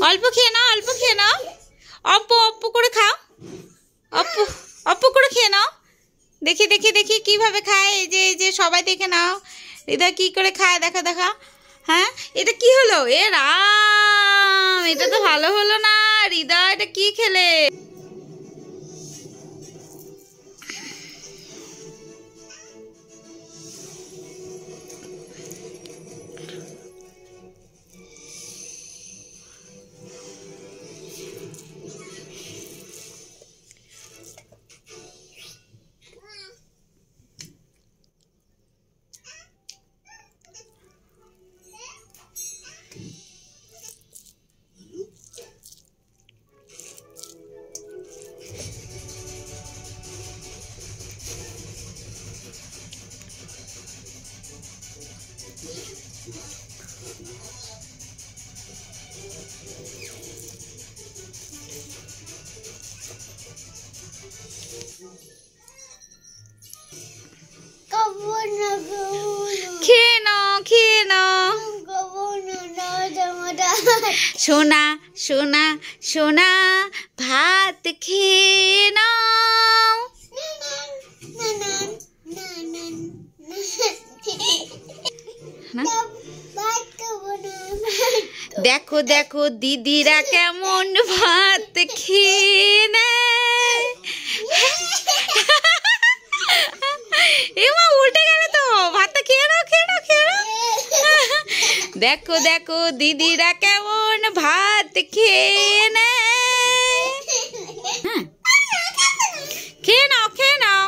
অল্প খেয়ে নাও, অল্প খেয়ে নাও, অল্প অল্প করে খাও, অল্প অল্প করে খেয়ে নাও। দেখি দেখি দেখি কিভাবে খায়। এই যে সবাই দেখে নাও হৃদয় কি করে খায়। দেখা দেখা। হ্যাঁ, এটা কি হলো? এ রাম, এটা তো ভালো হলো না। হৃদয় এটা কি খেলে? খেয়ে নাও, খেয়ে নাও। সোনা সোনা সোনা ভাত খেয়ে নাও। দেখো দেখো দিদিরা কেমন ভাত খেয়ে নেয়। এমা উল্টে গেল তো, ভাতটা খেয়ে নাও, খেয়ে নাও, খেয়ে নাও। দেখো দেখো দিদিরা কেমন ভাত খেয়ে নেয়। খেয়ে নাও, খেয়ে নাও,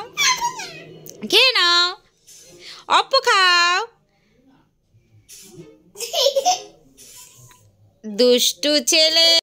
খেয়ে নাও, অল্প খাও। দুষ্টু ছেলে।